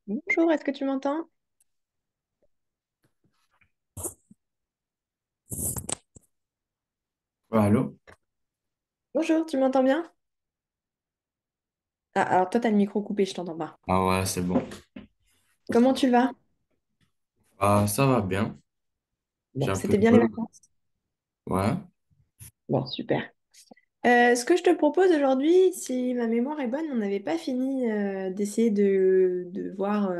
Bonjour, est-ce que tu m'entends? Ouais, allô? Bonjour, tu m'entends bien? Ah, alors toi, t'as le micro coupé, je t'entends pas. Ah ouais, c'est bon. Comment tu vas? Ah, ça va bien. J'ai Bon, un peu c'était bien les de... vacances? Ouais. Bon, super. Ce que je te propose aujourd'hui, si ma mémoire est bonne, on n'avait pas fini d'essayer de voir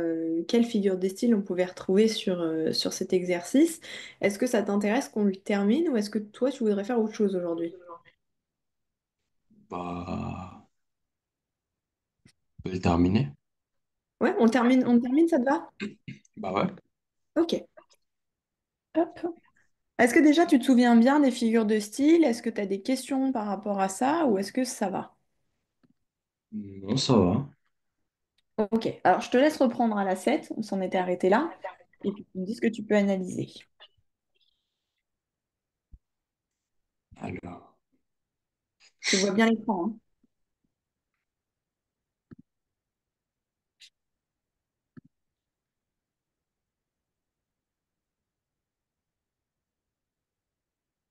quelle figure de style on pouvait retrouver sur cet exercice. Est-ce que ça t'intéresse qu'on le termine ou est-ce que toi, tu voudrais faire autre chose aujourd'hui? Bah, on peut le terminer. Ouais, on le termine, ça te va? Bah ouais. Ok. Hop. Est-ce que déjà tu te souviens bien des figures de style? Est-ce que tu as des questions par rapport à ça ou est-ce que ça va? Non, ça va. Ok, alors je te laisse reprendre à la 7. On s'en était arrêté là, et puis tu me dis ce que tu peux analyser. Alors, Tu vois bien l'écran, hein.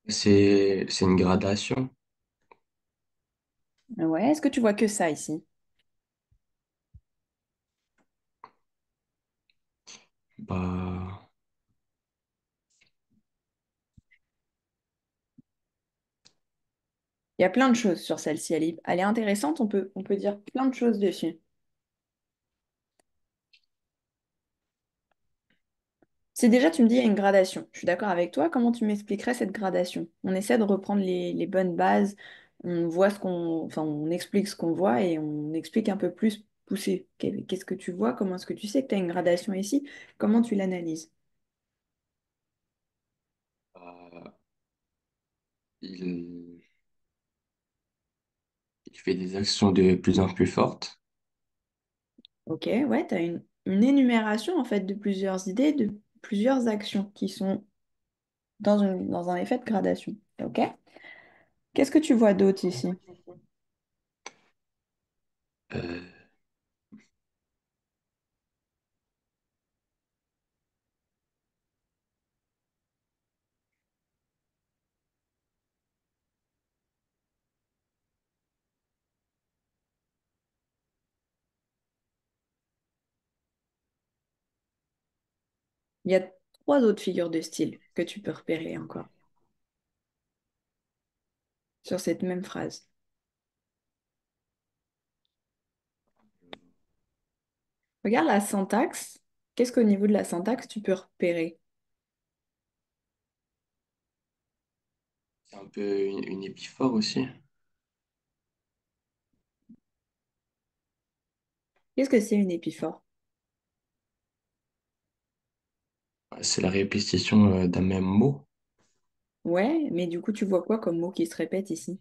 c'est une gradation. Ouais, est-ce que tu vois que ça ici? Bah, Il y a plein de choses sur celle-ci, elle est intéressante, on peut dire plein de choses dessus. Si déjà tu me dis il y a une gradation, je suis d'accord avec toi, comment tu m'expliquerais cette gradation? On essaie de reprendre les bonnes bases, on voit enfin on explique ce qu'on voit et on explique un peu plus poussé. Qu'est-ce que tu vois? Comment est-ce que tu sais que tu as une gradation ici? Comment tu l'analyses? bah, il, il fait des actions de plus en plus fortes. Ok, ouais, tu as une énumération en fait de plusieurs idées, de plusieurs actions qui sont dans un effet de gradation. Ok? Qu'est-ce que tu vois d'autre ici? Euh, Il y a trois autres figures de style que tu peux repérer encore sur cette même phrase. Regarde la syntaxe. Qu'est-ce qu'au niveau de la syntaxe, tu peux repérer? c'est un peu une épiphore aussi. Qu'est-ce que c'est une épiphore? Ouais, c'est la répétition d'un même mot. Ouais, mais du coup, tu vois quoi comme mot qui se répète ici?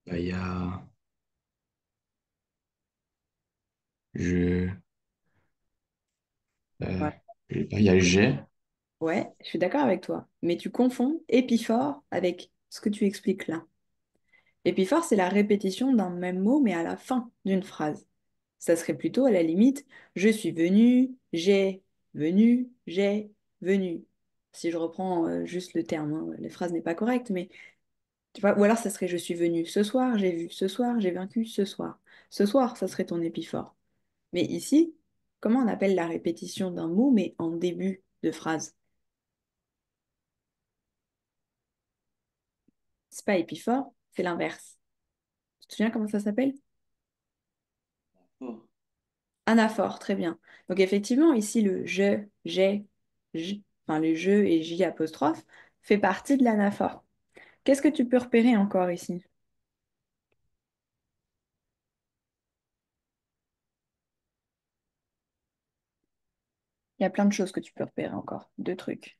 Bah, il y a je, euh, Ouais, il y a j'ai. ouais, je suis d'accord avec toi. Mais tu confonds épiphore avec ce que tu expliques là. Épiphore, c'est la répétition d'un même mot, mais à la fin d'une phrase. Ça serait plutôt à la limite, je suis venu, j'ai venu. Si je reprends juste le terme, hein, la phrase n'est pas correcte, mais tu vois, ou alors ça serait je suis venu ce soir, j'ai vu ce soir, j'ai vaincu ce soir. Ce soir, ça serait ton épiphore. Mais ici, comment on appelle la répétition d'un mot, mais en début de phrase? C'est pas épiphore, c'est l'inverse. Tu te souviens comment ça s'appelle? Oh. Anaphore, très bien. Donc effectivement, ici, le je, j'ai, enfin le je et j apostrophe fait partie de l'anaphore. Qu'est-ce que tu peux repérer encore ici? Il y a plein de choses que tu peux repérer encore, deux trucs.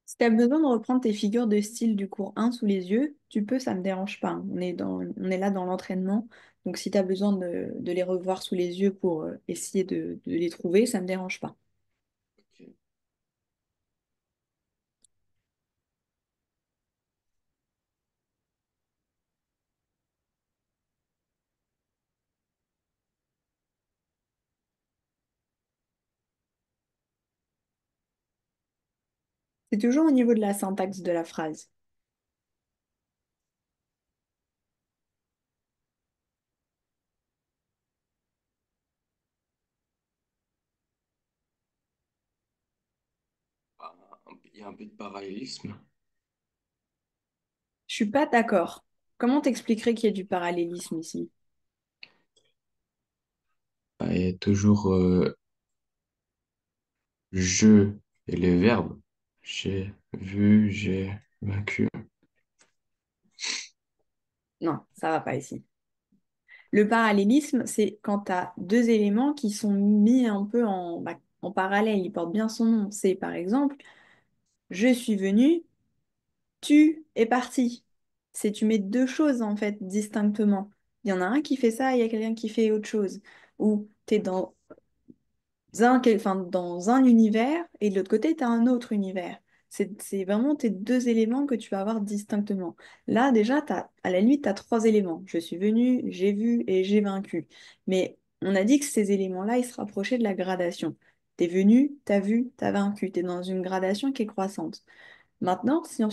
Si tu as besoin de reprendre tes figures de style du cours 1 sous les yeux, tu peux, ça me dérange pas. On est là dans l'entraînement. Donc si tu as besoin de les revoir sous les yeux pour essayer de les trouver, ça me dérange pas. Ok. C'est toujours au niveau de la syntaxe de la phrase. Ah, il y a un peu de parallélisme. Je suis pas d'accord. Comment t'expliquerais qu'il y a du parallélisme ici? Ah, il y a toujours je et le verbe. J'ai vu, j'ai vaincu. Non, ça va pas ici. Le parallélisme, c'est quand tu as deux éléments qui sont mis un peu en parallèle. Ils portent bien son nom. C'est par exemple, je suis venu, tu es parti. C'est tu mets deux choses en fait distinctement. Il y en a un qui fait ça et il y a quelqu'un qui fait autre chose. Ou tu es dans un univers et de l'autre côté, tu as un autre univers. C'est vraiment tes deux éléments que tu vas avoir distinctement. Là, déjà, à la limite, tu as trois éléments. Je suis venu, j'ai vu et j'ai vaincu. Mais on a dit que ces éléments-là, ils se rapprochaient de la gradation. T'es venu, t'as vu, t'as vaincu. T'es dans une gradation qui est croissante. Maintenant, si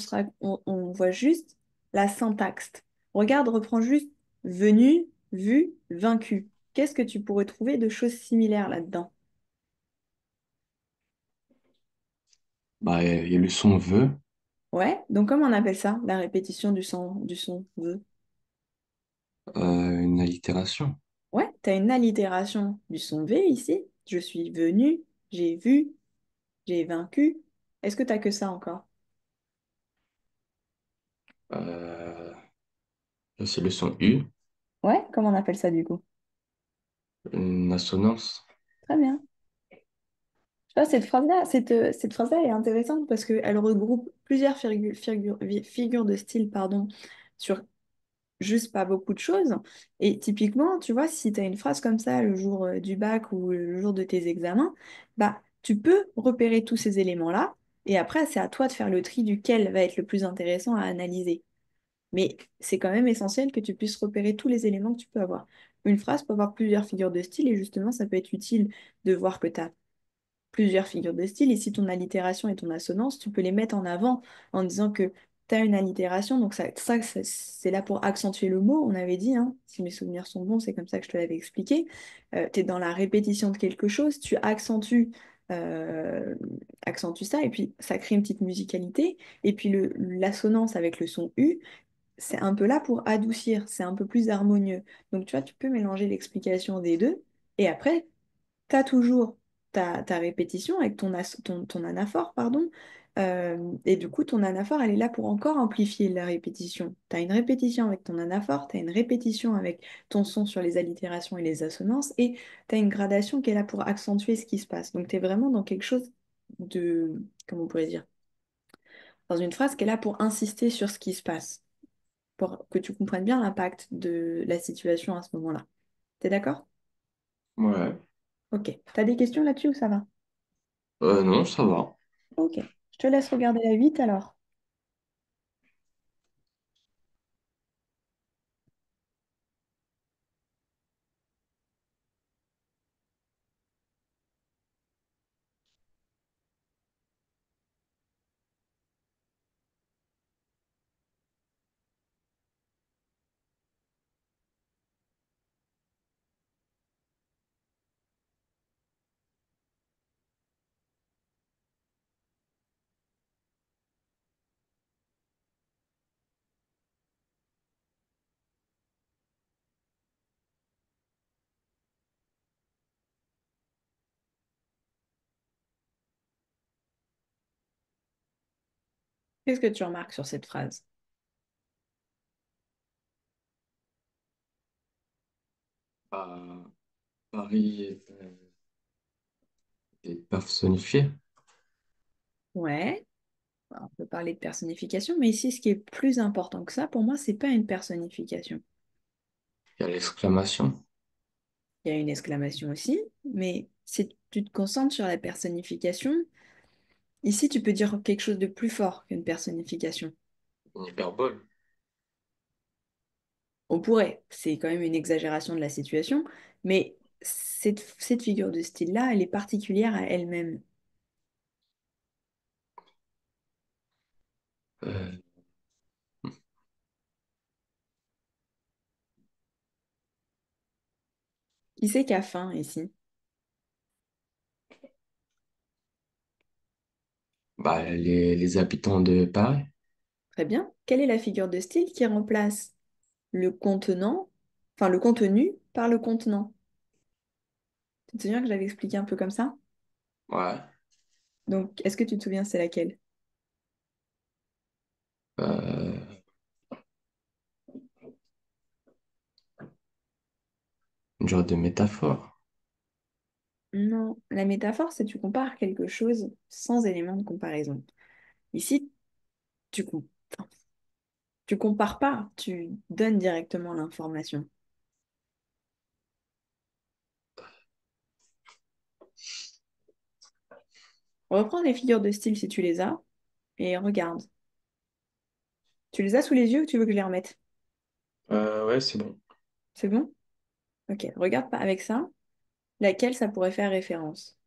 on voit juste la syntaxe. Regarde, reprends juste venu, vu, vaincu. Qu'est-ce que tu pourrais trouver de choses similaires là-dedans? Bah, il y a le son veut, Ouais, donc comment on appelle ça, la répétition du son the? une allitération. Ouais, t'as une allitération du son V ici. Je suis venu, j'ai vu, j'ai vaincu. Est-ce que t'as que ça encore? Euh, Là, c'est le son U, Ouais, comment on appelle ça du coup? une assonance. Très bien. Tu vois, cette phrase-là elle est intéressante parce qu'elle regroupe plusieurs figures de style, pardon, sur juste pas beaucoup de choses. Et typiquement, tu vois, si tu as une phrase comme ça le jour du bac ou le jour de tes examens, bah, tu peux repérer tous ces éléments-là. Et après, c'est à toi de faire le tri duquel va être le plus intéressant à analyser. Mais c'est quand même essentiel que tu puisses repérer tous les éléments que tu peux avoir. Une phrase peut avoir plusieurs figures de style et justement, ça peut être utile de voir que tu as plusieurs figures de style. Et si ton allitération et ton assonance, tu peux les mettre en avant en disant que tu as une allitération. Donc c'est là pour accentuer le mot, on avait dit, hein, si mes souvenirs sont bons, c'est comme ça que je te l'avais expliqué. Tu es dans la répétition de quelque chose, tu euh, accentues ça, et puis ça crée une petite musicalité. Et puis l'assonance avec le son U, c'est un peu là pour adoucir, c'est un peu plus harmonieux. Donc tu vois, tu peux mélanger l'explication des deux. Et après, tu as toujours ta répétition avec ton anaphore, pardon. Et du coup, ton anaphore, elle est là pour encore amplifier la répétition. Tu as une répétition avec ton anaphore, tu as une répétition avec ton son sur les allitérations et les assonances, et tu as une gradation qui est là pour accentuer ce qui se passe. Donc, tu es vraiment dans quelque chose de, comment on pourrait dire, dans une phrase qui est là pour insister sur ce qui se passe, pour que tu comprennes bien l'impact de la situation à ce moment-là. T'es d'accord? Ouais. Ok. T'as des questions là-dessus ou ça va? Non, ça va. Ok. Je te laisse regarder la 8 alors. Qu'est-ce que tu remarques sur cette phrase? Bah, Paris est personnifié. Ouais. On peut parler de personnification, mais ici, ce qui est plus important que ça, pour moi, c'est pas une personnification. Il y a l'exclamation. Il y a une exclamation aussi, mais si tu te concentres sur la personnification, ici, tu peux dire quelque chose de plus fort qu'une personnification. Une hyperbole. On pourrait, c'est quand même une exagération de la situation, mais cette figure de style-là, elle est particulière à elle-même. Euh, Qui c'est qui a faim ici? bah, les habitants de Paris. Très bien. Quelle est la figure de style qui remplace le contenant, enfin le contenu par le contenant? Tu te souviens que j'avais expliqué un peu comme ça? Ouais. Donc, est-ce que tu te souviens c'est laquelle? Euh, une genre de métaphore. Non, la métaphore, c'est tu compares quelque chose sans élément de comparaison. Ici, tu, com- enfin, tu compares pas, tu donnes directement l'information. Reprends les figures de style si tu les as et regarde. Tu les as sous les yeux ou tu veux que je les remette? Ouais, c'est bon. C'est bon? Ok, regarde pas avec ça. Laquelle ça pourrait faire référence?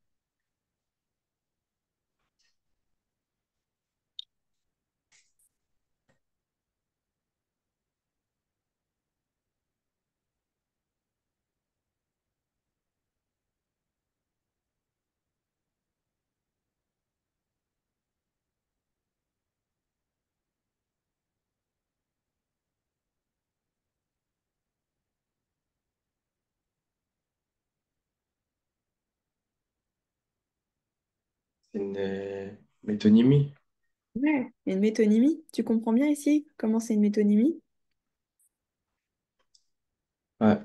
C'est une métonymie. Ouais. Une métonymie. Tu comprends bien ici comment c'est une métonymie? Ouais,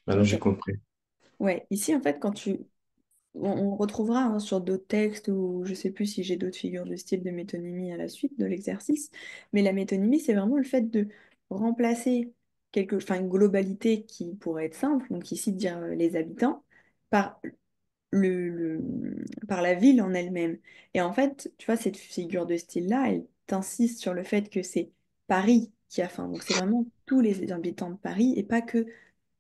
maintenant Ok. j'ai compris. Ouais, ici en fait, on retrouvera hein, sur d'autres textes ou je sais plus si j'ai d'autres figures de style de métonymie à la suite de l'exercice, mais la métonymie, c'est vraiment le fait de remplacer enfin, une globalité qui pourrait être simple, donc ici de dire les habitants, par par la ville en elle-même. Et en fait, tu vois, cette figure de style-là, elle t'insiste sur le fait que c'est Paris qui a faim. Donc c'est vraiment tous les habitants de Paris et pas que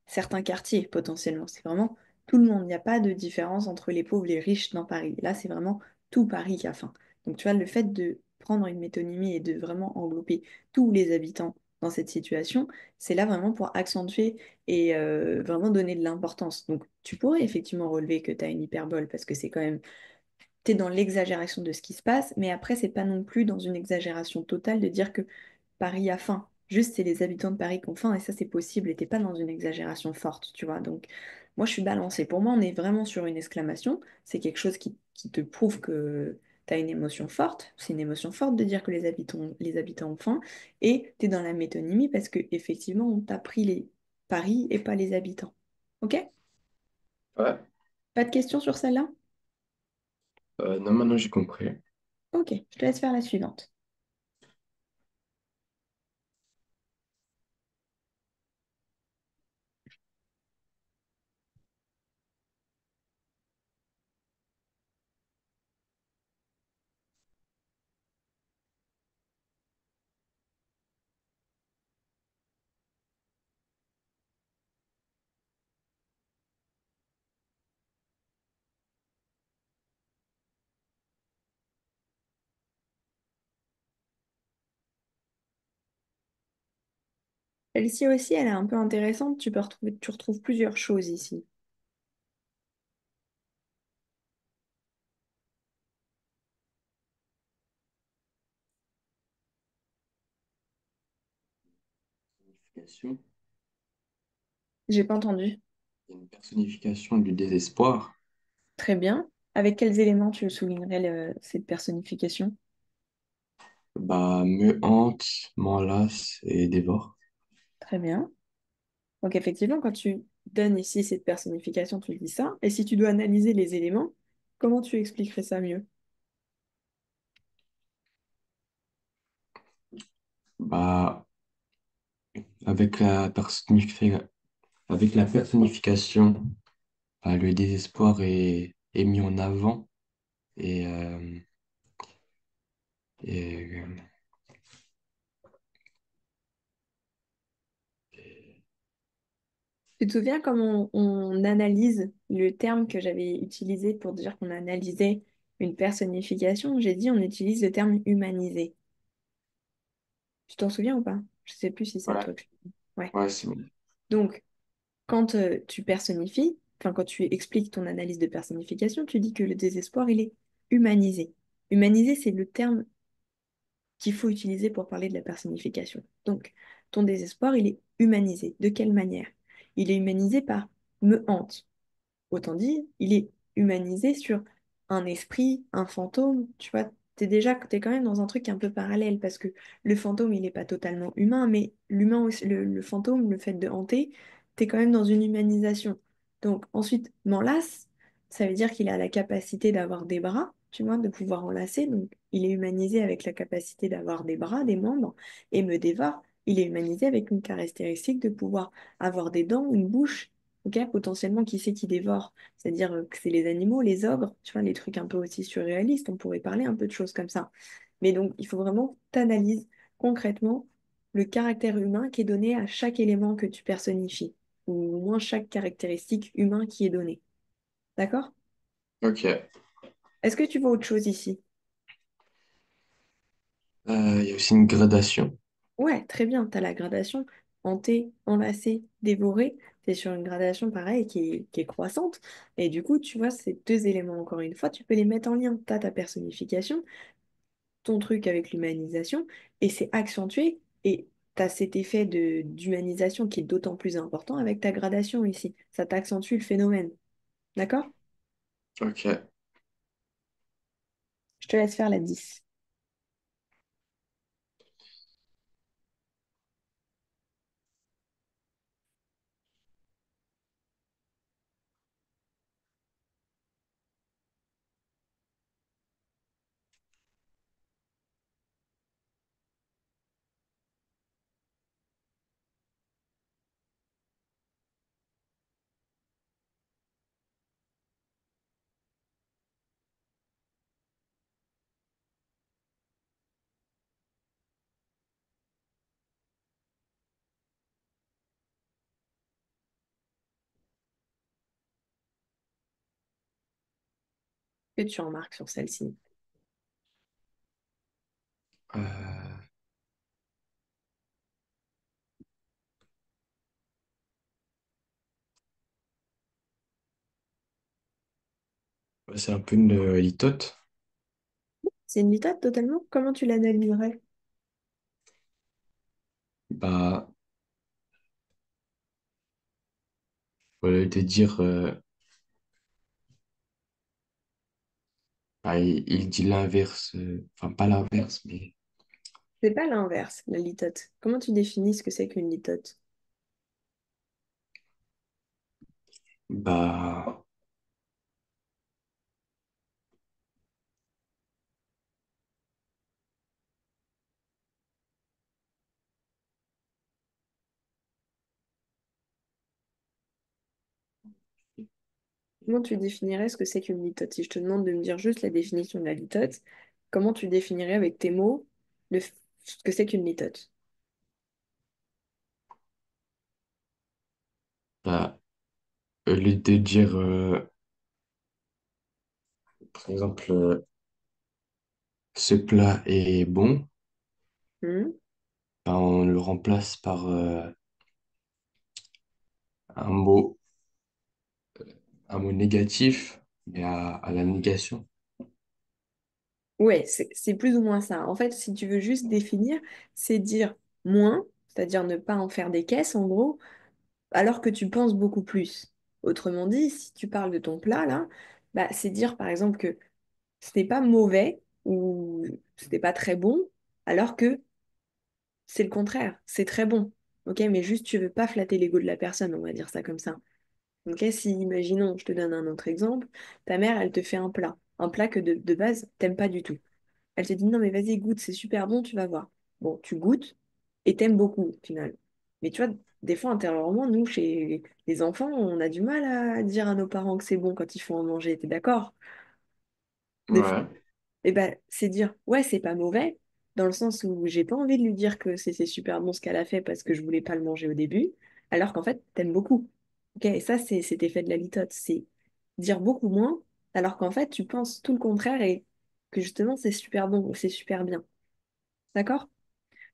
certains quartiers potentiellement. C'est vraiment tout le monde. Il n'y a pas de différence entre les pauvres et les riches dans Paris. Là, c'est vraiment tout Paris qui a faim. Donc tu vois, le fait de prendre une métonymie et de vraiment englober tous les habitants dans cette situation, c'est là vraiment pour accentuer et vraiment donner de l'importance. Donc tu pourrais effectivement relever que tu as une hyperbole parce que c'est quand même, tu es dans l'exagération de ce qui se passe, mais après, c'est pas non plus dans une exagération totale de dire que Paris a faim. Juste, c'est les habitants de Paris qui ont faim et ça, c'est possible. Et t'es pas dans une exagération forte, tu vois. Donc, moi, je suis balancée. Pour moi, on est vraiment sur une exclamation. C'est quelque chose qui te prouve que tu as une émotion forte. C'est une émotion forte de dire que les habitants ont faim. Et tu es dans la métonymie parce que effectivement, on t'a pris les Paris et pas les habitants. Ok? Ouais. Pas de questions sur celle-là? Non, maintenant j'ai compris. Ok, je te laisse faire la suivante. Celle-ci aussi, elle est un peu intéressante. Tu retrouves plusieurs choses ici. Signification. J'ai pas entendu. Il y a une personnification du désespoir. Très bien. Avec quels éléments tu soulignerais cette personnification? Bah, me hante, m'enlace et dévore. Très bien. Donc effectivement, quand tu donnes ici cette personnification, tu dis ça. Et si tu dois analyser les éléments, comment tu expliquerais ça mieux? Bah, avec avec la personnification, bah, le désespoir est mis en avant et, euh, et, Tu te souviens comment on analyse le terme que j'avais utilisé pour dire qu'on analysait une personnification? J'ai dit on utilise le terme humanisé. Tu t'en souviens ou pas? Je sais plus si c'est à ouais, toi que je... Ouais. ouais, c'est bon. Donc, quand tu personnifies, enfin quand tu expliques ton analyse de personnification, tu dis que le désespoir, il est humanisé. Humanisé, c'est le terme qu'il faut utiliser pour parler de la personnification. Donc, ton désespoir, il est humanisé. De quelle manière? Il est humanisé par me hante. Autant dit, il est humanisé sur un esprit, un fantôme. Tu vois, t'es quand même dans un truc un peu parallèle parce que le fantôme, il n'est pas totalement humain, mais l'humain aussi, le fantôme, le fait de hanter, t'es quand même dans une humanisation. Donc ensuite, m'enlace, ça veut dire qu'il a la capacité d'avoir des bras, tu vois, de pouvoir enlacer. Donc il est humanisé avec la capacité d'avoir des bras, des membres, et me dévore. Il est humanisé avec une caractéristique de pouvoir avoir des dents, une bouche. Ok, potentiellement, qui c'est qui dévore? C'est-à-dire que c'est les animaux, les ogres, tu vois, les trucs un peu aussi surréalistes, on pourrait parler un peu de choses comme ça. Mais donc, il faut vraiment t'analyser concrètement le caractère humain qui est donné à chaque élément que tu personnifies, ou au moins chaque caractéristique humain qui est donnée. D'accord? Ok. Est-ce que tu vois autre chose ici? Il y a aussi une gradation. Ouais, très bien, tu as la gradation hanté, enlacé, dévoré. Tu es sur une gradation pareille qui est croissante. Et du coup, tu vois, ces deux éléments, encore une fois, tu peux les mettre en lien. Tu as ta personnification, ton truc avec l'humanisation, et c'est accentué, et tu as cet effet d'humanisation qui est d'autant plus important avec ta gradation ici. Ça t'accentue le phénomène. D'accord? Ok. Je te laisse faire la 10. Que tu remarques sur celle-ci? Euh, ouais, c'est un peu une litote. C'est une litote totalement? Comment tu l'analyserais? Bah, au lieu de dire, bah, il dit l'inverse, enfin pas l'inverse, mais C'est pas l'inverse, la litote. Comment tu définis ce que c'est qu'une litote? bah, Comment tu définirais ce que c'est qu'une litote? Si je te demande de me dire juste la définition de la litote, comment tu définirais avec tes mots ce que c'est qu'une litote? bah, au lieu de dire, par exemple, ce plat est bon, Hmm. bah, on le remplace par un mot, un mot négatif, mais à la négation. Ouais, c'est plus ou moins ça. En fait, si tu veux juste définir, c'est dire moins, c'est-à-dire ne pas en faire des caisses, en gros, alors que tu penses beaucoup plus. Autrement dit, si tu parles de ton plat, là, bah, c'est dire, par exemple, que ce n'est pas mauvais ou ce n'est pas très bon, alors que c'est le contraire, c'est très bon. Ok, mais juste tu veux pas flatter l'ego de la personne, on va dire ça comme ça. Ok, si, imaginons, je te donne un autre exemple, ta mère, elle te fait un plat que de base, t'aimes pas du tout. Elle te dit non mais vas-y, goûte, c'est super bon, tu vas voir. Bon, tu goûtes, et t'aimes beaucoup au final. Mais tu vois, des fois, intérieurement, nous, chez les enfants, on a du mal à dire à nos parents que c'est bon quand ils font à manger, t'es d'accord? Des fois. Ouais, Et ben, c'est dire, ouais, c'est pas mauvais, dans le sens où j'ai pas envie de lui dire que c'est super bon ce qu'elle a fait parce que je voulais pas le manger au début, alors qu'en fait, t'aimes beaucoup. Ok, et ça, c'est cet effet de la litote, c'est dire beaucoup moins, alors qu'en fait, tu penses tout le contraire et que justement, c'est super bon ou c'est super bien. D'accord?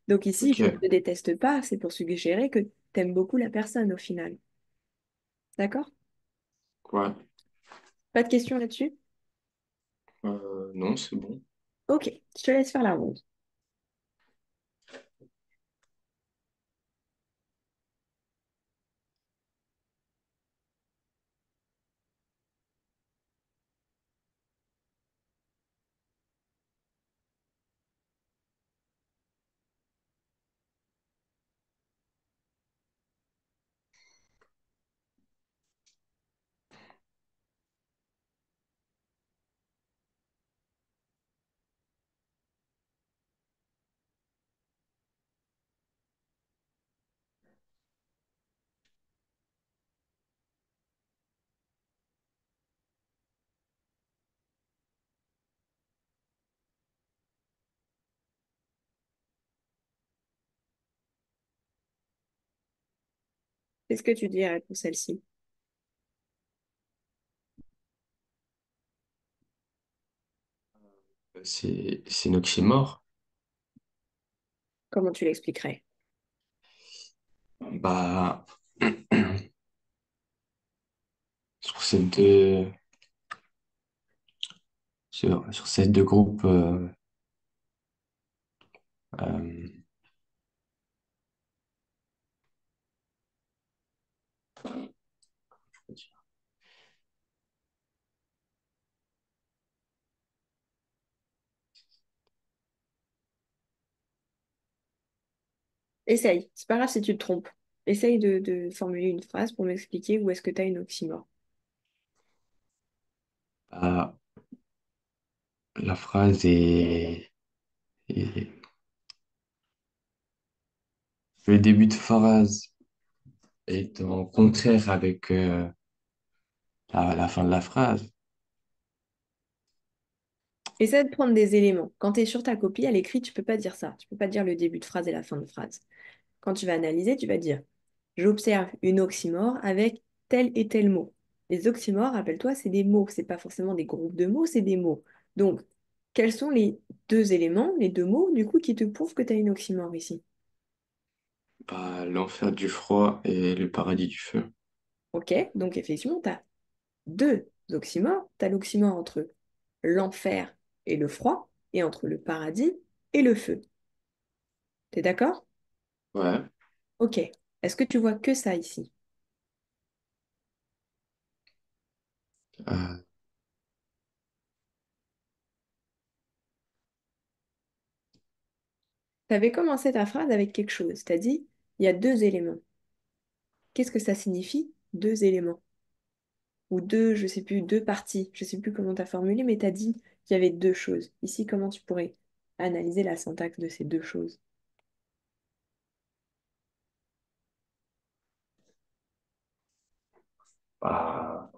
Donc ici, je ne ok, te déteste pas, c'est pour suggérer que t'aimes beaucoup la personne au final. D'accord? ouais. Pas de questions là-dessus? Non, c'est bon. Ok, je te laisse faire la ronde. Qu'est-ce que tu dirais pour celle-ci? C'est un oxymore. Comment tu l'expliquerais? Bah, sur ces deux, sur ces deux groupes, euh, Essaye, c'est pas grave si tu te trompes. Essaye de formuler une phrase pour m'expliquer où est-ce que tu as une oxymore. bah, la phrase est- le début de phrase est en contraire avec la fin de la phrase. Essaie de prendre des éléments. Quand tu es sur ta copie, à l'écrit, tu peux pas dire ça. Tu peux pas dire le début de phrase et la fin de phrase. Quand tu vas analyser, tu vas dire, j'observe une oxymore avec tel et tel mot. Les oxymores, rappelle-toi, c'est des mots. C'est pas forcément des groupes de mots, c'est des mots. Donc, quels sont les deux éléments, les deux mots, du coup, qui te prouvent que tu as une oxymore ici? Bah, l'enfer du froid et le paradis du feu. Ok, donc effectivement, tu as deux oxymores. Tu as l'oxymore entre l'enfer et le froid, et entre le paradis et le feu. T'es d'accord? Ouais. Ok. Est-ce que tu vois que ça ici? Euh, Tu avais commencé ta phrase avec quelque chose. Tu as dit, il y a deux éléments. Qu'est-ce que ça signifie, deux éléments? Ou deux, je sais plus, deux parties. Je sais plus comment tu as formulé, mais tu as dit qu'il y avait deux choses. Ici, comment tu pourrais analyser la syntaxe de ces deux choses? bah,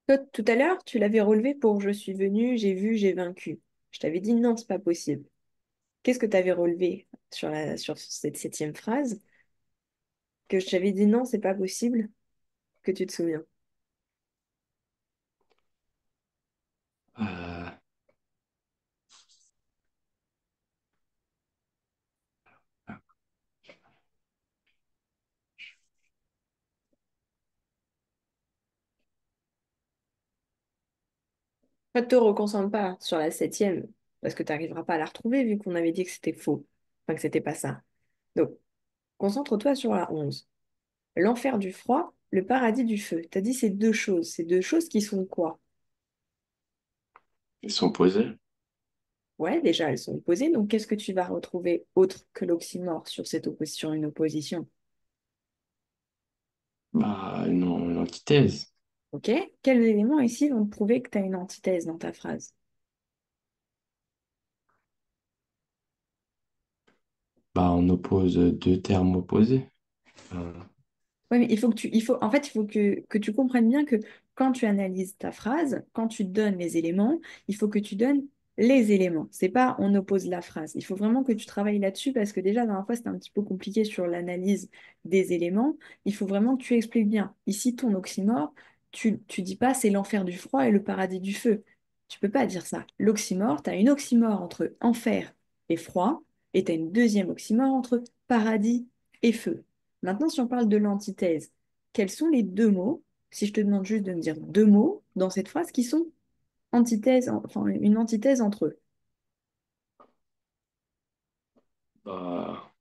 Toi, tout à l'heure, tu l'avais relevé pour je suis venu, j'ai vu, j'ai vaincu. Je t'avais dit non, c'est pas possible. Qu'est-ce que tu avais relevé sur cette septième phrase que je t'avais dit non, c'est pas possible, que tu te souviens? euh, Ne te reconcentre pas sur la septième, parce que tu n'arriveras pas à la retrouver vu qu'on avait dit que c'était faux, enfin que c'était pas ça. Donc, concentre-toi sur la 11. L'enfer du froid, le paradis du feu. Tu as dit ces deux choses. Ces deux choses qui sont quoi? ils sont posés. Ouais, déjà, elles sont opposées. Donc, qu'est-ce que tu vas retrouver autre que l'oxymore sur cette opposition, une opposition? Bah, une antithèse. OK? Quels éléments ici vont te prouver que tu as une antithèse dans ta phrase? Bah, on oppose deux termes opposés. Euh, Oui, mais en fait, il faut que tu comprennes bien que quand tu analyses ta phrase, quand tu donnes les éléments, il faut que tu donnes les éléments. C'est pas on oppose la phrase. Il faut vraiment que tu travailles là-dessus parce que déjà, la dernière fois, c'était un petit peu compliqué sur l'analyse des éléments. Il faut vraiment que tu expliques bien. Ici, ton oxymore, tu dis pas c'est l'enfer du froid et le paradis du feu. Tu peux pas dire ça. L'oxymore, tu as une oxymore entre enfer et froid et tu as une deuxième oxymore entre paradis et feu. Maintenant, si on parle de l'antithèse, quels sont les deux mots, si je te demande juste de me dire deux mots dans cette phrase qui sont enfin une antithèse entre eux? bah,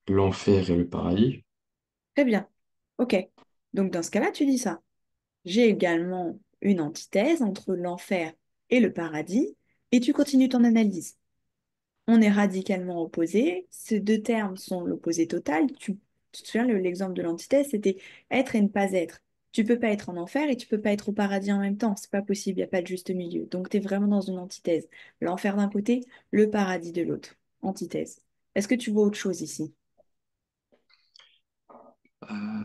l'enfer et le paradis. Très bien. OK. Donc dans ce cas-là, tu dis ça. J'ai également une antithèse entre l'enfer et le paradis, et tu continues ton analyse. On est radicalement opposés. Ces deux termes sont l'opposé total. Tu te souviens, l'exemple de l'antithèse, c'était être et ne pas être. Tu peux pas être en enfer et tu peux pas être au paradis en même temps. C'est pas possible, il n'y a pas de juste milieu. Donc tu es vraiment dans une antithèse. L'enfer d'un côté, le paradis de l'autre. Antithèse. Est-ce que tu vois autre chose ici? Euh,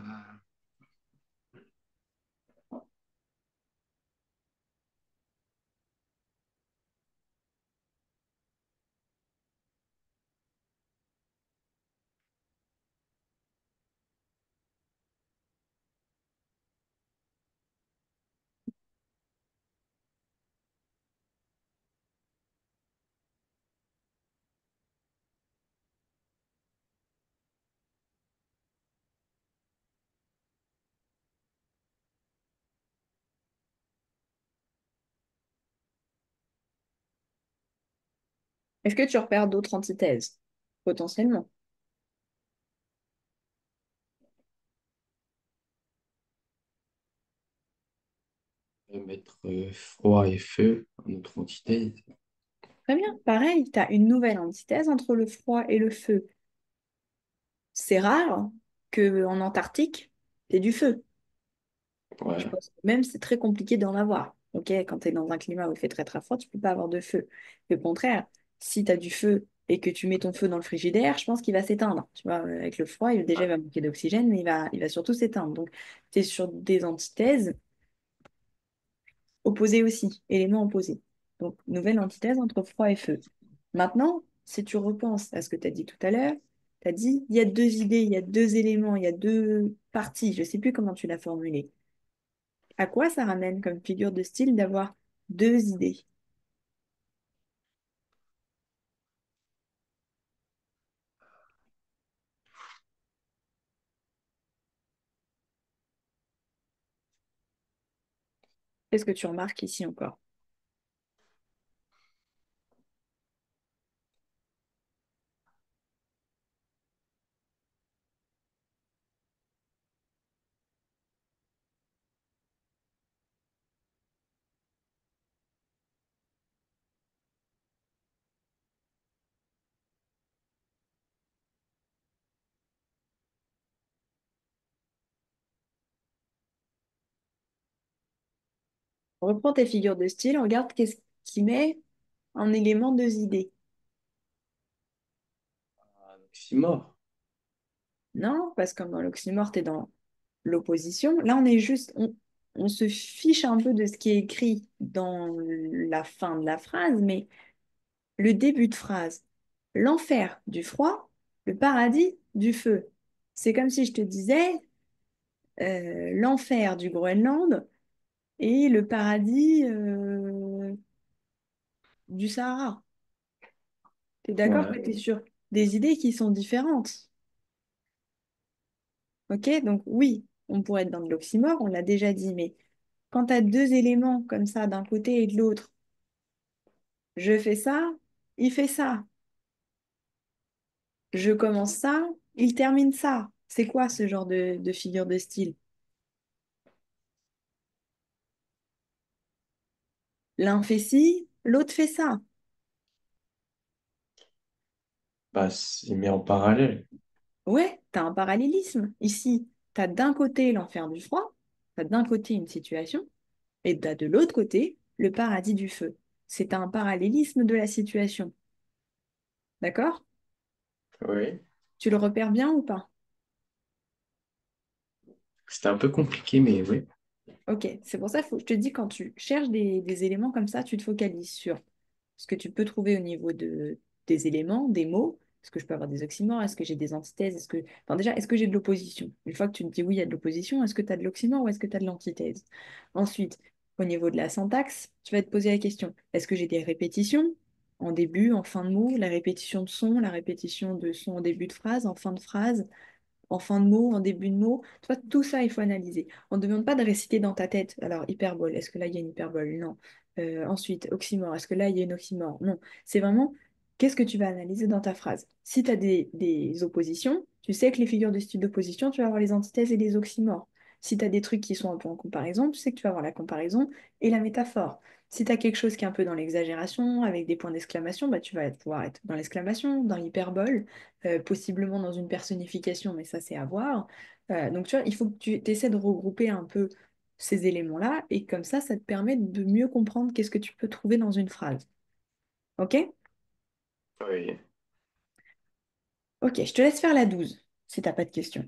Est-ce que tu repères d'autres antithèses? Potentiellement. mettre froid et feu en autre antithèse. Très bien. Pareil, tu as une nouvelle antithèse entre le froid et le feu. C'est rare qu'en Antarctique, tu du feu. Je Ouais. pense que même c'est très compliqué d'en avoir. Ok, quand tu es dans un climat où il fait très très froid, tu peux pas avoir de feu. Mais au contraire, si tu as du feu et que tu mets ton feu dans le frigidaire, je pense qu'il va s'éteindre. Tu vois, avec le froid, déjà il va manquer d'oxygène, mais il va surtout s'éteindre. Donc, tu es sur des antithèses opposées aussi, éléments opposés. Donc, nouvelle antithèse entre froid et feu. Maintenant, si tu repenses à ce que tu as dit tout à l'heure, tu as dit il y a deux idées, il y a deux éléments, il y a deux parties. Je ne sais plus comment tu l'as formulé. À quoi ça ramène comme figure de style d'avoir deux idées? Qu'est-ce que tu remarques ici encore? On reprend tes figures de style, on regarde qu'est-ce qui met en élément deux idées. Un oxymore. Non, parce que comme dans l'oxymore, tu es dans l'opposition. Là, on se fiche un peu de ce qui est écrit dans la fin de la phrase, mais le début de phrase, l'enfer du froid, le paradis du feu. C'est comme si je te disais l'enfer du Groenland et le paradis du Sahara. Tu es d'accord que Ouais. tu es sur des idées qui sont différentes. Ok? Donc oui, on pourrait être dans de l'oxymore, on l'a déjà dit, mais quand tu as deux éléments comme ça d'un côté et de l'autre, je fais ça, il fait ça. Je commence ça, il termine ça. C'est quoi ce genre de figure de style? L'un fait ci, l'autre fait ça. Bah, c'est mis en parallèle. Ouais, tu as un parallélisme. Ici, tu as d'un côté l'enfer du froid, tu as d'un côté une situation, et tu as de l'autre côté le paradis du feu. C'est un parallélisme de la situation. D'accord? Oui. Tu le repères bien ou pas? C'était un peu compliqué, mais oui. Ok, c'est pour ça que je te dis, quand tu cherches des éléments comme ça, tu te focalises sur ce que tu peux trouver au niveau des éléments, des mots. Est-ce que je peux avoir des oxymores? Est-ce que j'ai des antithèses? Enfin, déjà, est-ce que j'ai de l'opposition? Une fois que tu me dis oui, il y a de l'opposition, est-ce que tu as de l'oxymore ou est-ce que tu as de l'antithèse? Ensuite, au niveau de la syntaxe, tu vas te poser la question, est-ce que j'ai des répétitions en début, en fin de mot, la répétition de son, la répétition de son en début de phrase, en fin de phrase? En fin de mot, en début de mot. Tu vois, tout ça, il faut analyser. On ne demande pas de réciter dans ta tête. Alors, hyperbole, est-ce que là, il y a une hyperbole? Non. Ensuite, oxymore, est-ce que là, il y a une oxymore? Non. C'est vraiment, qu'est-ce que tu vas analyser dans ta phrase? Si tu as des oppositions, tu sais que les figures de style d'opposition, tu vas avoir les antithèses et les oxymores. Si tu as des trucs qui sont un peu en comparaison, tu sais que tu vas avoir la comparaison et la métaphore. Si tu as quelque chose qui est un peu dans l'exagération, avec des points d'exclamation, bah, tu vas pouvoir être dans l'exclamation, dans l'hyperbole, possiblement dans une personnification, mais ça c'est à voir. Donc tu vois, il faut que tu essaies de regrouper un peu ces éléments-là, et comme ça te permet de mieux comprendre qu'est-ce que tu peux trouver dans une phrase. Ok? Oui. Ok, je te laisse faire la 12 si t'as pas de questions.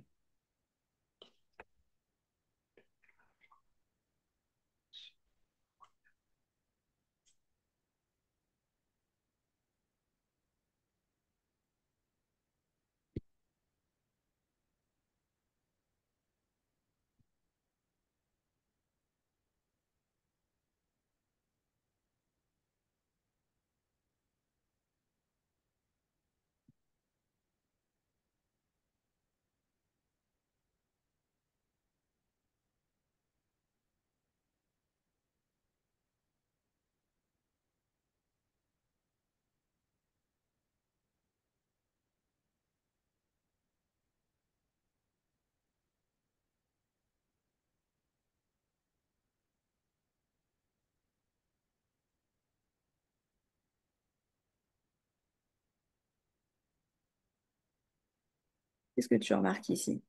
Qu'est-ce que tu remarques ici?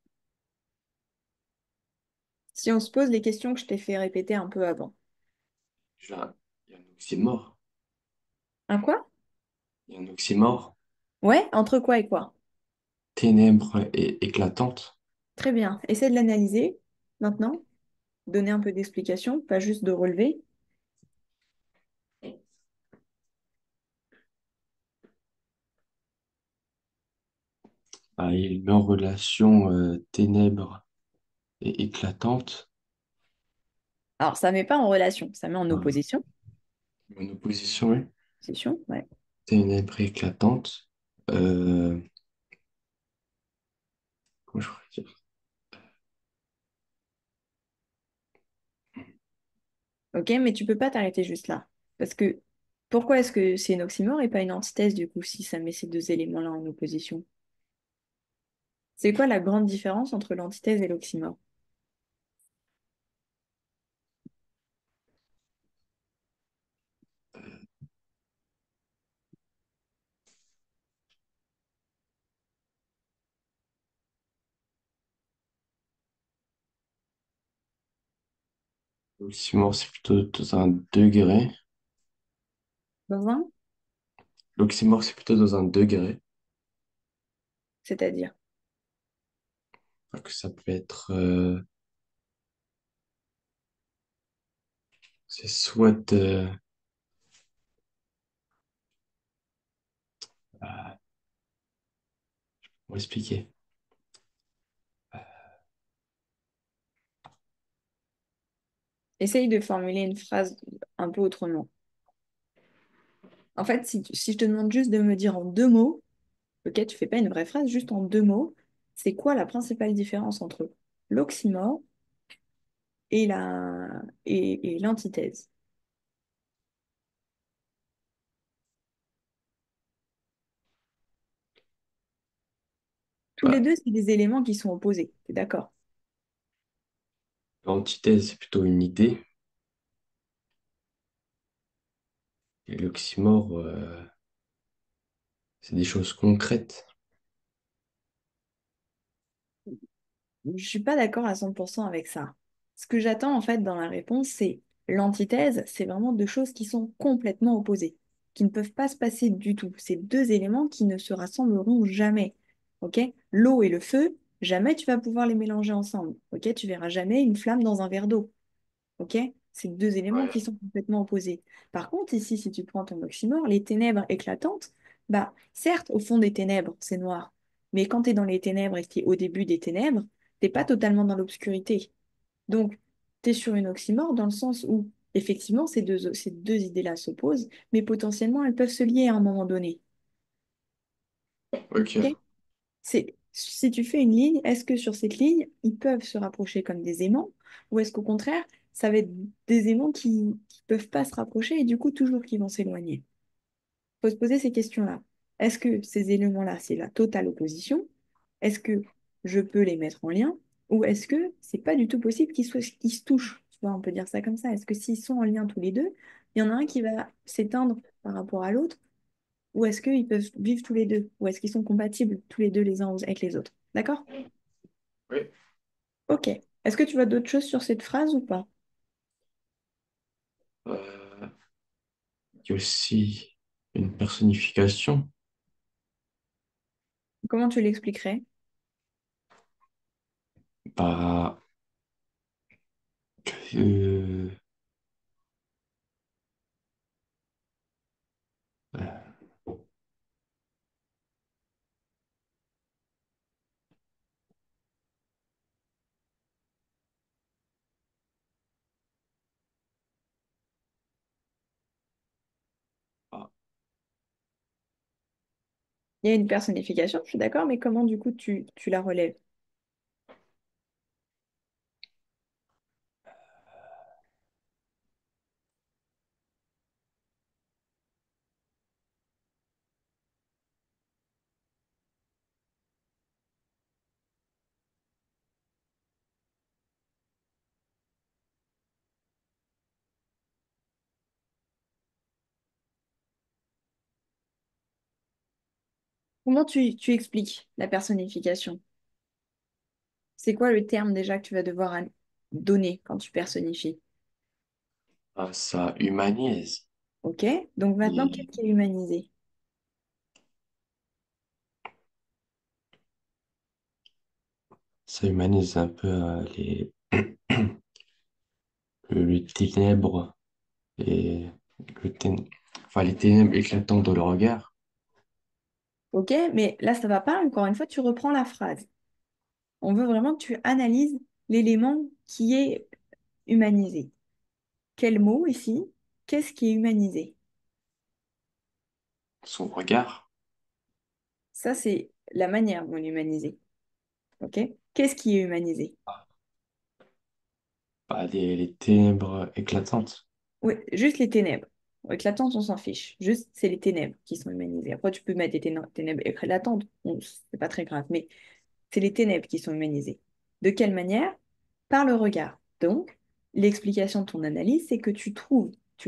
Si on se pose les questions que je t'ai fait répéter un peu avant. Déjà, il y a un oxymore. Un quoi? Il y a un oxymore. Ouais, entre quoi et quoi? Ténèbres et éclatantes. Très bien. Essaie de l'analyser maintenant. Donner un peu d'explication, pas juste de relever. Ah, il met en relation ténèbres et éclatantes. Alors, ça met pas en relation, ça met en Ah, opposition. en opposition, oui. Opposition, ouais. Ténèbres éclatantes. Euh, Comment je pourrais dire? Ok, mais tu peux pas t'arrêter juste là. Parce que pourquoi est-ce que c'est une oxymore et pas une antithèse du coup si ça met ces deux éléments-là en opposition? C'est quoi la grande différence entre l'antithèse et l'oxymore? L'oxymore, c'est plutôt dans un degré. Dans un? L'oxymore, c'est plutôt dans un degré. C'est-à-dire. Alors que ça peut être, c'est soit, comment expliquer? Essaye de formuler une phrase un peu autrement. En fait, si je te demande juste de me dire en deux mots, ok, tu fais pas une vraie phrase, juste en deux mots, c'est quoi la principale différence entre l'oxymore et l'antithèse? Tous les Bah, deux, c'est des éléments qui sont opposés, t'es d'accord? l'antithèse, c'est plutôt une idée. Et l'oxymore, C'est des choses concrètes. Je suis pas d'accord à 100% avec ça. Ce que j'attends en fait dans la réponse, c'est l'antithèse, c'est vraiment deux choses qui sont complètement opposées, qui ne peuvent pas se passer du tout. C'est deux éléments qui ne se rassembleront jamais. Ok? L'eau et le feu, jamais tu vas pouvoir les mélanger ensemble. Ok? Tu verras jamais une flamme dans un verre d'eau. Ok? C'est deux éléments Ouais. qui sont complètement opposés. Par contre, ici, si tu prends ton oxymore, les ténèbres éclatantes, bah, certes, au fond des ténèbres, c'est noir. Mais quand tu es dans les ténèbres et que tu es au début des ténèbres, t'es pas totalement dans l'obscurité. Donc, tu es sur une oxymore dans le sens où, effectivement, ces deux idées-là s'opposent, mais potentiellement, elles peuvent se lier à un moment donné. Ok. Ok. Si tu fais une ligne, est-ce que sur cette ligne, ils peuvent se rapprocher comme des aimants, ou est-ce qu'au contraire, ça va être des aimants qui ne peuvent pas se rapprocher et du coup toujours qui vont s'éloigner? Il faut se poser ces questions-là. Est-ce que ces éléments-là, c'est la totale opposition? Est-ce que je peux les mettre en lien? Ou est-ce que c'est pas du tout possible qu'ils se touchent? Tu vois, on peut dire ça comme ça. Est-ce que s'ils sont en lien tous les deux, il y en a un qui va s'éteindre par rapport à l'autre? Ou est-ce qu'ils peuvent vivre tous les deux? Ou est-ce qu'ils sont compatibles tous les deux les uns avec les autres? D'accord? Oui. Ok. Est-ce que tu vois d'autres choses sur cette phrase ou pas? Il y a aussi une personnification. Comment tu l'expliquerais? Bah, que, ah, Il y a une personnification, je suis d'accord, mais comment du coup tu la relèves? Comment tu expliques la personnification? C'est quoi le terme déjà que tu vas devoir donner quand tu personnifies? ça humanise. Ok? Donc maintenant, Et qu'est-ce qui est humanisé? ça humanise un peu le ténèbre et enfin, les ténèbres éclatantes dans le regard. Ok? Mais là, ça va pas. Encore une fois, tu reprends la phrase. On veut vraiment que tu analyses l'élément qui est humanisé. Quel mot ici? Qu'est-ce qui est humanisé? Son regard, Ça, c'est la manière dont on est humanisé. Ok? Qu'est-ce qui est humanisé? bah, les ténèbres éclatantes. Oui, juste les ténèbres. Éclatantes, on s'en fiche. Juste, c'est les ténèbres qui sont humanisées. Après, tu peux mettre des ténèbres éclatantes. Bon, c'est pas très grave. Mais c'est les ténèbres qui sont humanisées. De quelle manière? Par le regard. Donc, l'explication de ton analyse, c'est que tu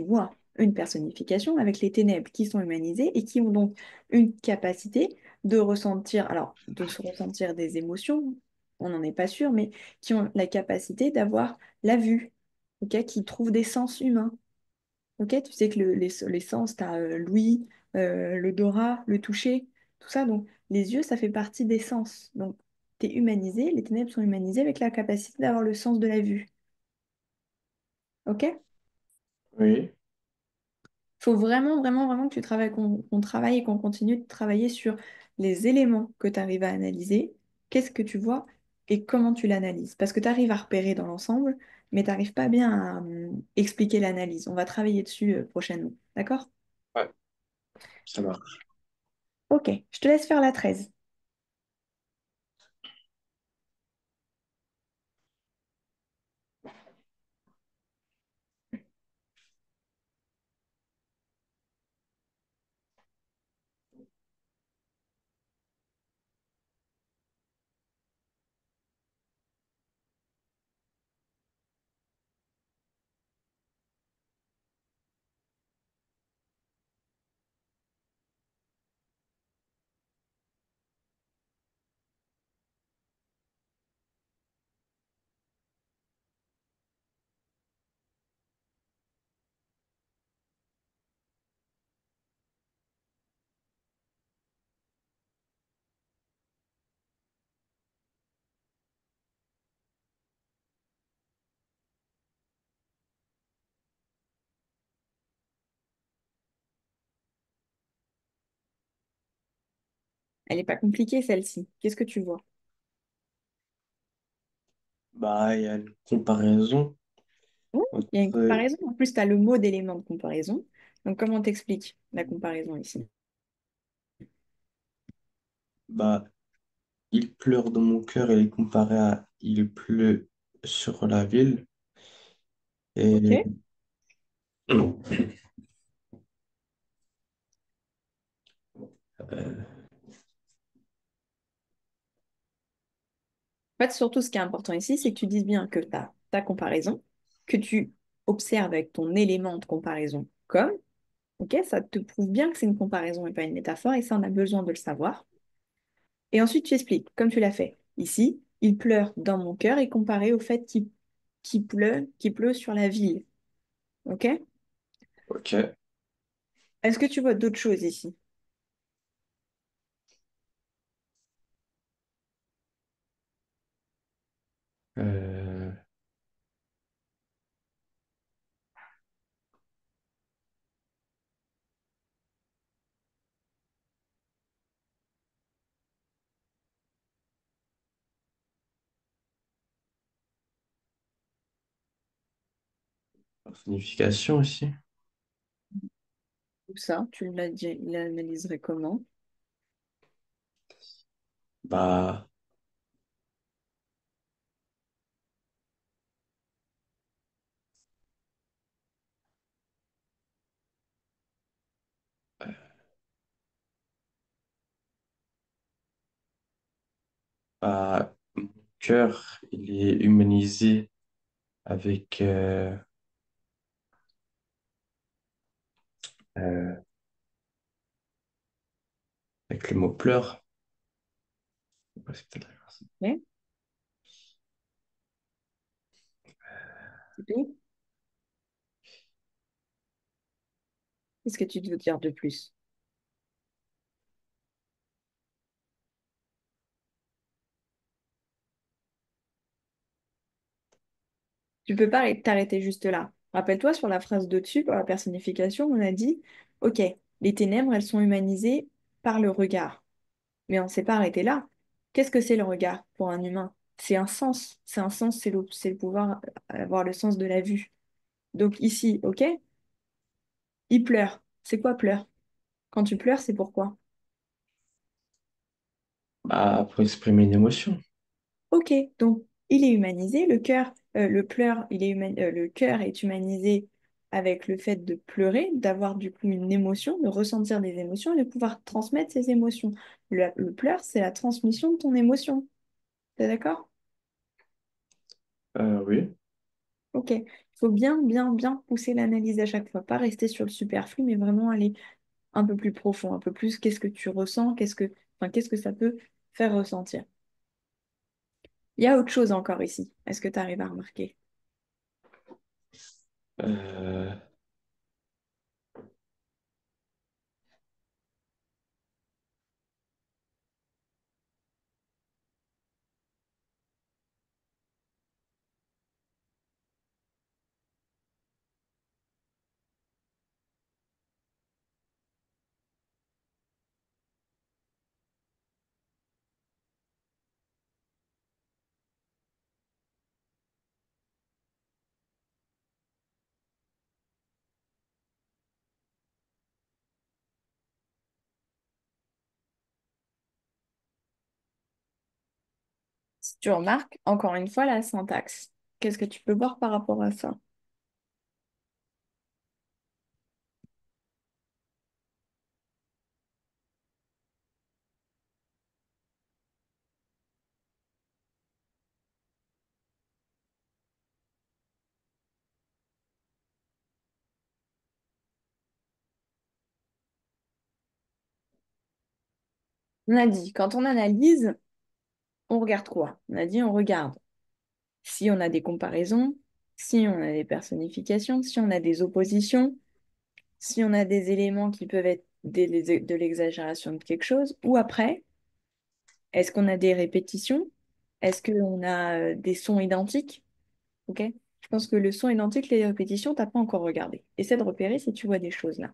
vois une personnification avec les ténèbres qui sont humanisées et qui ont donc une capacité de ressentir, alors de se ressentir des émotions, on n'en est pas sûr, mais qui ont la capacité d'avoir la vue, ok, qui trouvent des sens humains. Ok, tu sais que les sens, tu as l'ouïe, l'odorat, le toucher, tout ça. Donc, les yeux, ça fait partie des sens. Donc, tu es humanisé, les ténèbres sont humanisées avec la capacité d'avoir le sens de la vue. Ok? Oui. Faut vraiment, vraiment, vraiment que tu travailles, qu'on travaille et qu'on continue de travailler sur les éléments que tu arrives à analyser, qu'est-ce que tu vois et comment tu l'analyses. Parce que tu arrives à repérer dans l'ensemble, mais tu n'arrives pas bien à expliquer l'analyse. On va travailler dessus prochainement. D'accord? Ouais, ça marche. Ok, je te laisse faire la 13. Elle n'est pas compliquée, celle-ci. Qu'est-ce que tu vois? Bah, il y a une comparaison Oui, il y a une entre, comparaison. En plus, tu as le mot d'élément de comparaison. Donc, comment t'expliques la comparaison ici? bah, il pleure dans mon cœur, il est comparé à il pleut sur la ville. Ok. Et euh, En fait, surtout, ce qui est important ici, c'est que tu dises bien que tu as ta comparaison, que tu observes avec ton élément de comparaison comme, ok, ça te prouve bien que c'est une comparaison et pas une métaphore, et ça, on a besoin de le savoir. Et ensuite, tu expliques, comme tu l'as fait. Ici, il pleure dans mon cœur et comparé au fait qu'il pleut sur la ville. Ok? ok. Est-ce que tu vois d'autres choses ici? Euh, signification aussi. Tout ça, l'analyserais comment? Bah, mon cœur, il est humanisé avec, euh, avec le mot pleure. Ouais, c'est peut-être la personne. Ok, c'est tout. Qu'est-ce que tu veux dire de plus? Tu peux pas t'arrêter juste là. Rappelle-toi sur la phrase d'au-dessus, pour la personnification, on a dit, OK, les ténèbres, elles sont humanisées par le regard. Mais on ne s'est pas arrêté là. Qu'est-ce que c'est le regard pour un humain? C'est un sens. C'est un sens, c'est le pouvoir avoir le sens de la vue. Donc ici, OK, il pleure. C'est quoi pleure? Quand tu pleures, c'est pourquoi? Bah, pour exprimer une émotion. Ok, donc il est humanisé, le cœur est humanisé avec le fait de pleurer, d'avoir du coup une émotion, de ressentir des émotions et de pouvoir transmettre ces émotions. Le pleur, c'est la transmission de ton émotion. T'es d'accord? Oui. Ok. Il faut bien, bien, bien pousser l'analyse à chaque fois, pas rester sur le superflu, mais vraiment aller un peu plus profond, un peu plus qu'est-ce que tu ressens, qu'est-ce que ça peut faire ressentir. Il y a autre chose encore ici. Est-ce que tu arrives à remarquer? Euh, Si tu remarques, encore une fois, la syntaxe. Qu'est-ce que tu peux voir par rapport à ça? On a dit, quand on analyse, on regarde quoi? On a dit, on regarde si on a des comparaisons, si on a des personnifications, si on a des oppositions, si on a des éléments qui peuvent être de l'exagération de quelque chose, ou après, est-ce qu'on a des répétitions? Est-ce qu'on a des sons identiques? Ok? Je pense que le son identique, les répétitions, t'as pas encore regardé. Essaie de repérer si tu vois des choses là.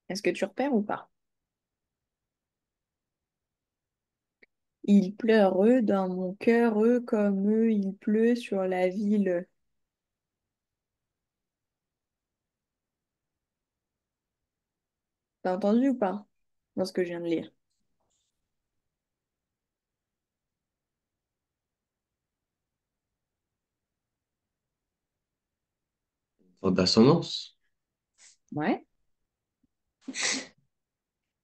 Est-ce que tu repères ou pas? Il pleure dans mon cœur, comme eux, il pleut sur la ville. T'as entendu ou pas? Dans ce que je viens de lire. Sorte d'assonance. Ouais,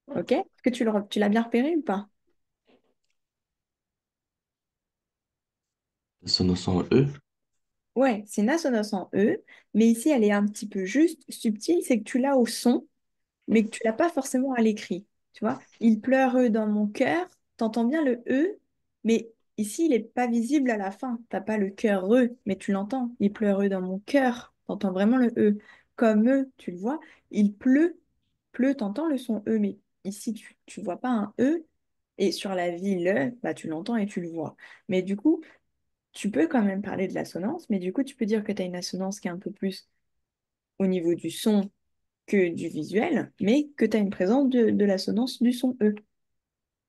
ok. Est-ce que tu l'as bien repéré ou pas? Assonance en E. Ouais, c'est une assonance en E, mais ici elle est un petit peu juste subtile, c'est que tu l'as au son, mais que tu l'as pas forcément à l'écrit. Tu vois, il pleure dans mon cœur, t'entends bien le E, mais ici il est pas visible à la fin. T'as pas le cœur E, mais tu l'entends. Il pleure dans mon cœur, t'entends vraiment le E. Comme E, tu le vois, il pleut, t'entends le son E, mais ici tu vois pas un E, et sur la ville, bah tu l'entends et tu le vois. Mais du coup, tu peux quand même parler de l'assonance, mais du coup, tu peux dire que tu as une assonance qui est un peu plus au niveau du son que du visuel, mais que tu as une présence de l'assonance du son E.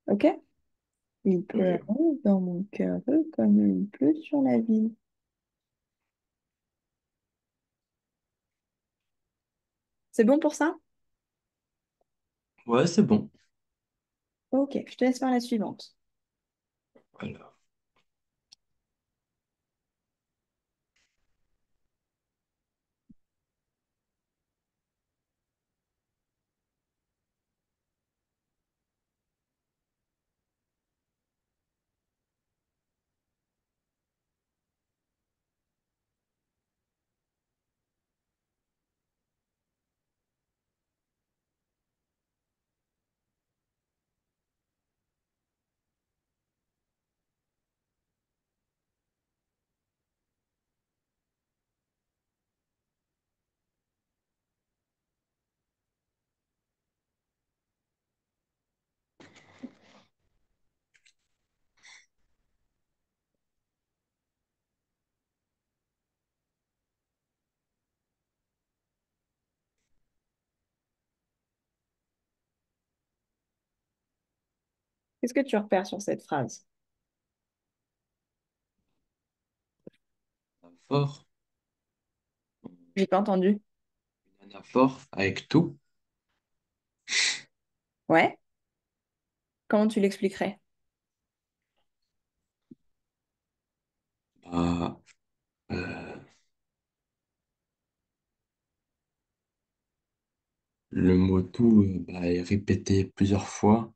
Ok? Il pleut Ok. dans mon cœur comme il pleut sur la ville. C'est bon pour ça? Ouais, c'est bon. Ok, je te laisse faire la suivante. Voilà. Qu'est-ce que tu repères sur cette phrase? Anaphore. J'ai pas entendu. Une anaphore avec tout. Ouais? Comment tu l'expliquerais? Bah, euh, le mot tout bah, est répété plusieurs fois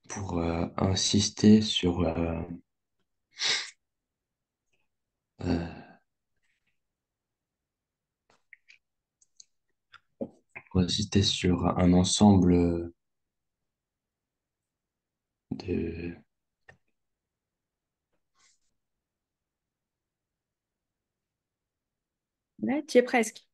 pour insister euh, pour insister sur un ensemble de... Là, tu y es presque.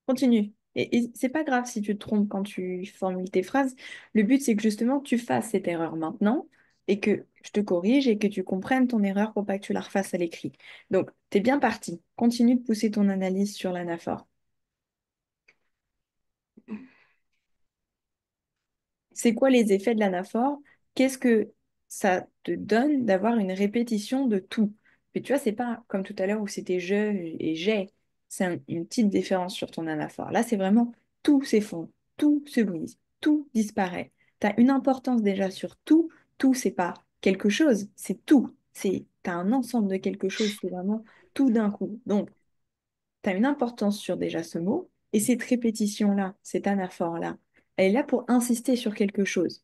Continue. Et c'est pas grave si tu te trompes quand tu formules tes phrases. Le but, c'est que justement, tu fasses cette erreur maintenant et que je te corrige et que tu comprennes ton erreur pour pas que tu la refasses à l'écrit. Donc, t'es bien parti. Continue de pousser ton analyse sur l'anaphore. C'est quoi les effets de l'anaphore? Qu'est-ce que ça te donne d'avoir une répétition de tout? Mais tu vois, c'est pas comme tout à l'heure où c'était je et j'ai. C'est une petite différence sur ton anaphore. Là, c'est vraiment tout s'effondre, tout se brise, tout disparaît. Tu as une importance déjà sur tout. Tout, c'est pas quelque chose, c'est tout. T'as un ensemble de quelque chose, c'est vraiment tout d'un coup. Donc, tu as une importance sur déjà ce mot, et cette répétition-là, cette anaphore-là, elle est là pour insister sur quelque chose,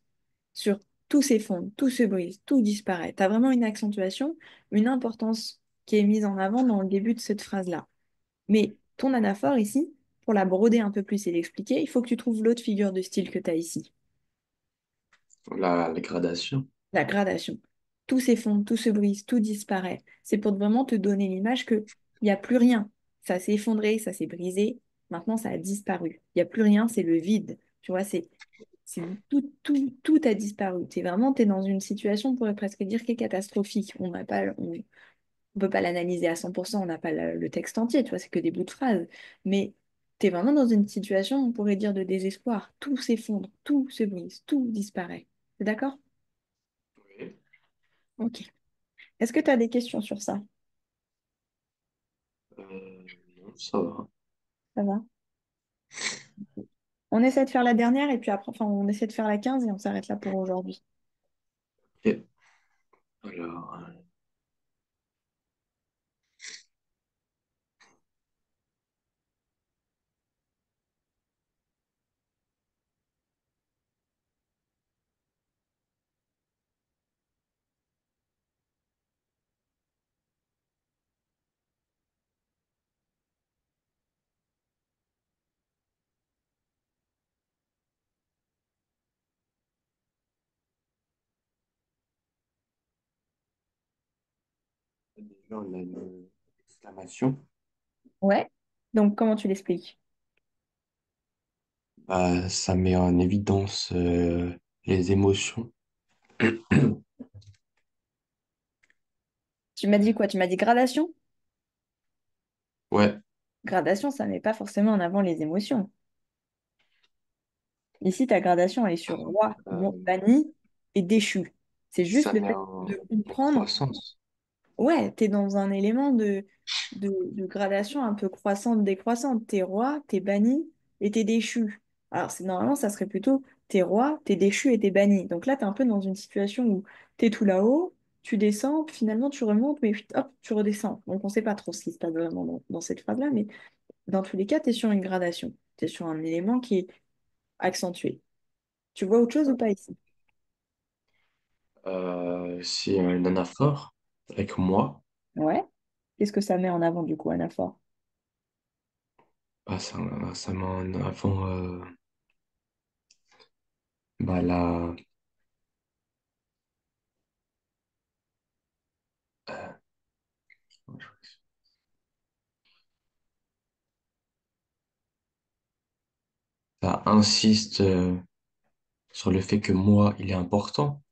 sur tout s'effondre, tout se brise, tout disparaît. Tu as vraiment une accentuation, une importance qui est mise en avant dans le début de cette phrase-là. Mais ton anaphore ici, pour la broder un peu plus et l'expliquer, il faut que tu trouves l'autre figure de style que tu as ici. la gradation. La gradation. Tout s'effondre, tout se brise, tout disparaît. C'est pour vraiment te donner l'image qu'il n'y a plus rien. Ça s'est effondré, ça s'est brisé, maintenant ça a disparu. Il n'y a plus rien, c'est le vide. Tu vois, c'est tout a disparu. T'es dans une situation, on pourrait presque dire, qui est catastrophique. On peut pas l'analyser à 100%, on n'a pas le texte entier, tu vois, c'est que des bouts de phrases. Mais Tu es vraiment dans une situation, on pourrait dire, de désespoir. Tout s'effondre, tout se brise, tout disparaît. T'es d'accord? Oui. Ok. Est-ce que tu as des questions sur ça? Non, ça va. Ça va? On essaie de faire la dernière et puis après, enfin, on essaie de faire la 15 et on s'arrête là pour aujourd'hui. Ok. Alors, déjà, on a une exclamation. Ouais. Donc, comment tu l'expliques? Bah, ça met en évidence les émotions. Tu m'as dit quoi? Tu m'as dit gradation? Ouais. Gradation, ça met pas forcément en avant les émotions. Ici, ta gradation, elle est sur roi, Euh, banni et déchu. C'est juste Ça le met fait de en comprendre. croissance. Ouais, tu es dans un élément de gradation un peu croissante, décroissante. T'es roi, t'es banni et t'es déchu. Alors, normalement, ça serait plutôt t'es roi, t'es déchu et t'es banni. Donc là, t'es un peu dans une situation où t'es tout là-haut, tu descends, puis finalement tu remontes, mais hop, tu redescends. Donc on sait pas trop ce qui se passe vraiment dans cette phase-là, mais dans tous les cas, t'es sur une gradation. T'es sur un élément qui est accentué. Tu vois autre chose ou pas ici? C'est un anaphore avec moi. Ouais. Qu'est-ce que ça met en avant du coup, anaphore? Bah, ça met en avant bah, euh, ça insiste sur le fait que moi, il est important.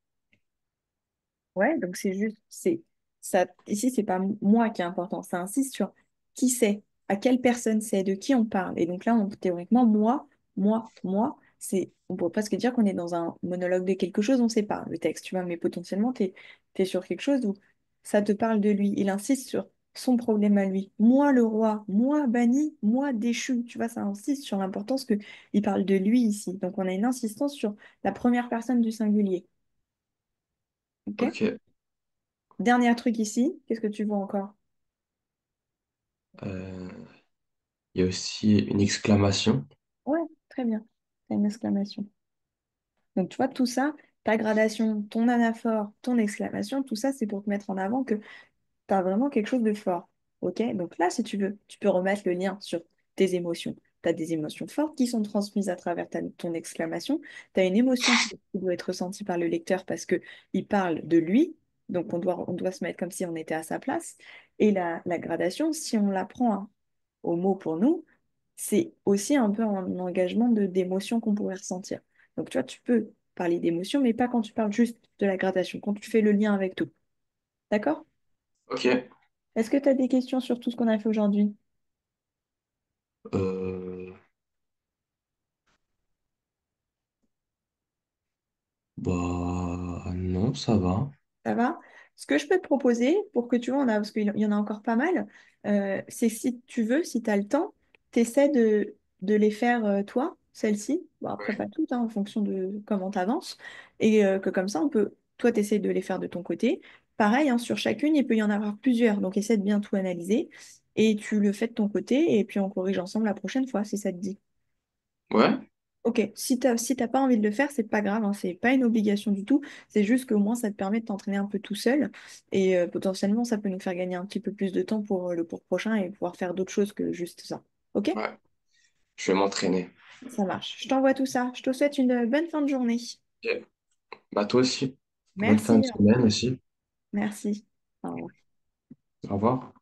Ouais, donc c'est juste, c'est ça. Ici, c'est pas moi qui est important. Ça insiste sur qui c'est, à quelle personne c'est, de qui on parle. Et donc là, théoriquement, moi, on pourrait presque dire qu'on est dans un monologue de quelque chose, on sait pas le texte, tu vois, mais potentiellement, t'es sur quelque chose où ça te parle de lui. Il insiste sur son problème à lui. Moi, le roi, moi, banni, moi, déchu. Tu vois, ça insiste sur l'importance que il parle de lui ici. Donc on a une insistance sur la première personne du singulier. Ok? Ok. Dernier truc ici, qu'est-ce que tu vois encore? Euh, il y a aussi une exclamation. Ouais, très bien. T'as une exclamation. Donc tu vois, tout ça, ta gradation, ton anaphore, ton exclamation, tout ça, c'est pour te mettre en avant que tu as vraiment quelque chose de fort. Ok? Donc là, si tu veux, tu peux remettre le lien sur tes émotions. Tu as des émotions fortes qui sont transmises à travers ton exclamation. Tu as une émotion qui doit être ressentie par le lecteur parce que il parle de lui. Donc on doit se mettre comme si on était à sa place. Et la gradation, si on la prend hein, au mot pour nous, c'est aussi un peu un engagement d'émotion qu'on pourrait ressentir. Donc tu vois, tu peux parler d'émotion, mais pas quand tu parles juste de la gradation, quand tu fais le lien avec tout. D'accord? Ok. Est-ce que tu as des questions sur tout ce qu'on a fait aujourd'hui? Euh, Bah, non, ça va. Ça va? Ce que je peux te proposer pour que tu vois, parce qu'il y en a encore pas mal, c'est si tu veux, si tu as le temps, tu essaies de les faire toi, celles-ci. Bon, après, pas toutes, hein, en fonction de comment tu avances. Et que comme ça, toi, tu essaies de les faire de ton côté. Pareil, hein, sur chacune, il peut y en avoir plusieurs. Donc, essaie de bien tout analyser. Et tu le fais de ton côté. Et puis, on corrige ensemble la prochaine fois, si ça te dit. Ouais, Ok, si t'as pas envie de le faire, c'est pas grave, hein, c'est pas une obligation du tout. C'est juste qu'au moins ça te permet de t'entraîner un peu tout seul et potentiellement ça peut nous faire gagner un petit peu plus de temps pour le cours prochain et pouvoir faire d'autres choses que juste ça. Ok? ouais, je vais m'entraîner. Ça marche. Je t'envoie tout ça. Je te souhaite une bonne fin de journée. Ok. Bah, toi aussi. Bonne fin de Merci. semaine aussi. Merci. Au revoir. Au revoir.